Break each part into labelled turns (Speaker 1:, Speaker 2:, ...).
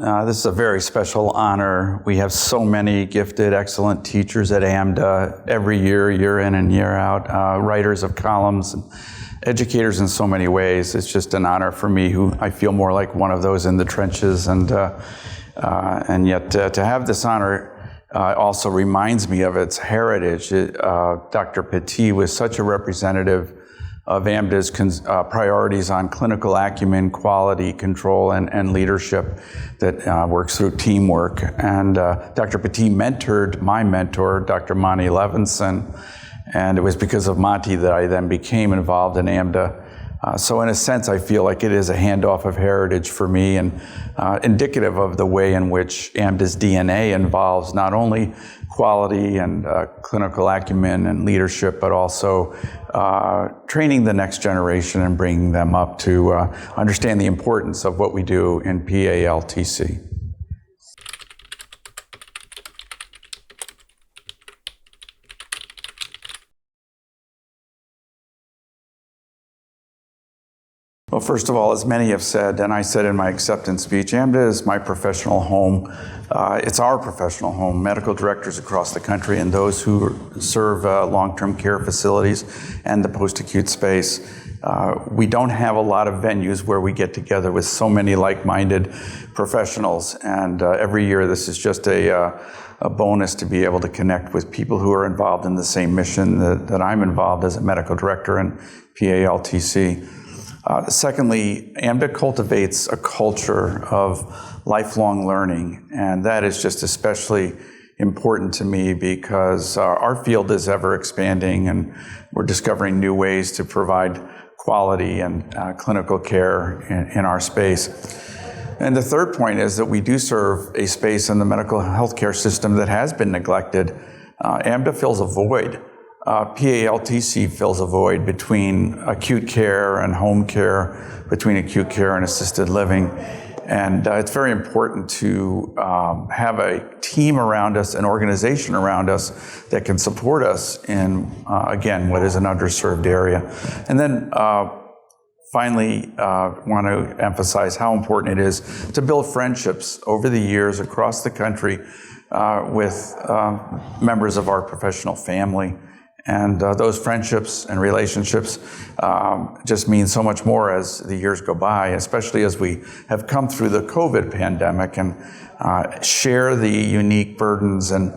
Speaker 1: This is a very special honor. We have so many gifted, excellent teachers at AMDA every year, year in and year out, writers of columns, and educators in so many ways. It's just an honor for me, who I feel more like one of those in the trenches, and yet to have this honor also reminds me of its heritage. Dr. Petit was such a representative of AMDA's priorities on clinical acumen, quality control, and leadership that works through teamwork. And Dr. Petit mentored my mentor, Dr. Monty Levinson, and it was because of Monty that I then became involved in AMDA. So in a sense, I feel like it is a handoff of heritage for me, and indicative of the way in which AMDA's DNA involves not only quality and clinical acumen and leadership, but also training the next generation and bringing them up to understand the importance of what we do in PALTC. Well, first of all, as many have said, and I said in my acceptance speech, AMDA is my professional home. It's our professional home, medical directors across the country and those who serve long-term care facilities and the post-acute space. We don't have a lot of venues where we get together with so many like-minded professionals, and every year this is just a bonus to be able to connect with people who are involved in the same mission that I'm involved as a medical director in PALTC. Secondly, AMDA cultivates a culture of lifelong learning, and that is just especially important to me because our field is ever expanding, and we're discovering new ways to provide quality and clinical care in our space. And the third point is that we do serve a space in the medical healthcare system that has been neglected. AMDA fills a void. PALTC fills a void between acute care and home care, between acute care and assisted living. And it's very important to have a team around us, an organization around us that can support us in, again, what is an underserved area. And then finally, want to emphasize how important it is to build friendships over the years across the country with members of our professional family. And those friendships and relationships just mean so much more as the years go by, especially as we have come through the COVID pandemic and share the unique burdens and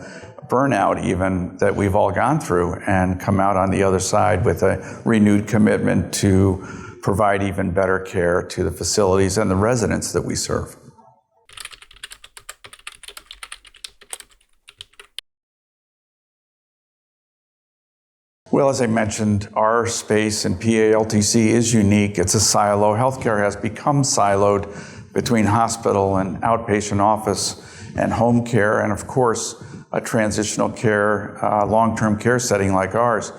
Speaker 1: burnout even that we've all gone through, and come out on the other side with a renewed commitment to provide even better care to the facilities and the residents that we serve. Well, as I mentioned, our space in PALTC is unique. It's a silo. Healthcare has become siloed between hospital and outpatient office and home care, and of course, a transitional care, long-term care setting like ours.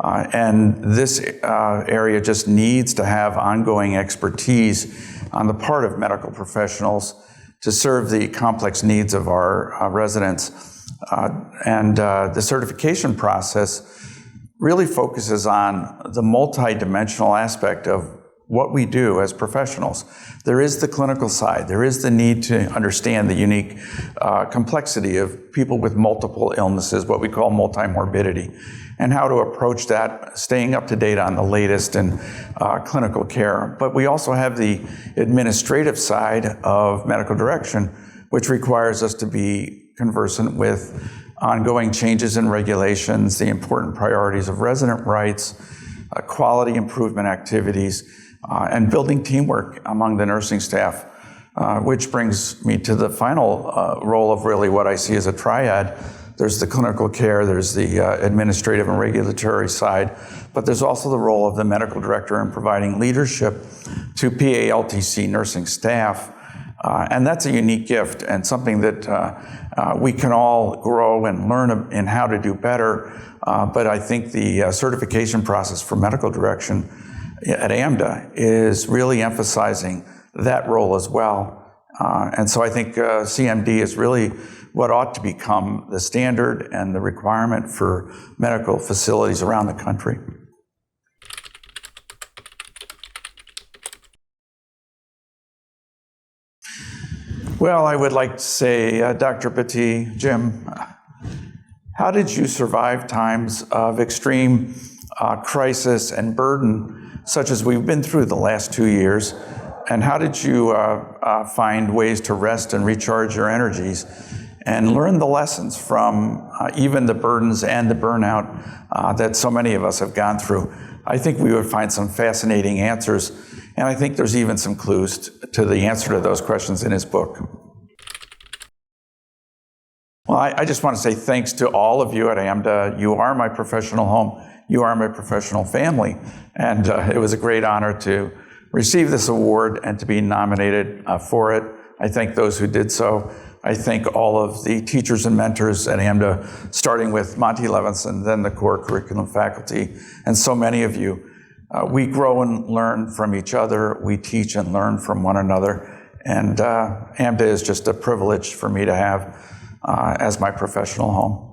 Speaker 1: And this area just needs to have ongoing expertise on the part of medical professionals to serve the complex needs of our residents. And the certification process really focuses on the multidimensional aspect of what we do as professionals. There is the clinical side. There is the need to understand the unique complexity of people with multiple illnesses, what we call multimorbidity, and how to approach that, staying up to date on the latest in clinical care. But we also have the administrative side of medical direction, which requires us to be conversant with ongoing changes in regulations, the important priorities of resident rights, quality improvement activities, and building teamwork among the nursing staff, which brings me to the final role of really what I see as a triad. There's the clinical care, there's the administrative and regulatory side, but there's also the role of the medical director in providing leadership to PALTC nursing staff. And that's a unique gift and something that we can all grow and learn in how to do better. But I think the certification process for medical direction at AMDA is really emphasizing that role as well. And so I think CMD is really what ought to become the standard and the requirement for medical facilities around the country. Well, I would like to say, Dr. Petit, Jim, how did you survive times of extreme crisis and burden, such as we've been through the last 2 years? And how did you find ways to rest and recharge your energies and learn the lessons from even the burdens and the burnout that so many of us have gone through? I think we would find some fascinating answers, and I think there's even some clues to the answer to those questions in his book. Well, I just want to say thanks to all of you at AMDA. You are my professional home. You are my professional family. And it was a great honor to receive this award and to be nominated for it. I thank those who did so. I thank all of the teachers and mentors at AMDA, starting with Monty Levinson, then the core curriculum faculty, and so many of you. We grow and learn from each other. We teach and learn from one another. And AMDA is just a privilege for me to have as my professional home.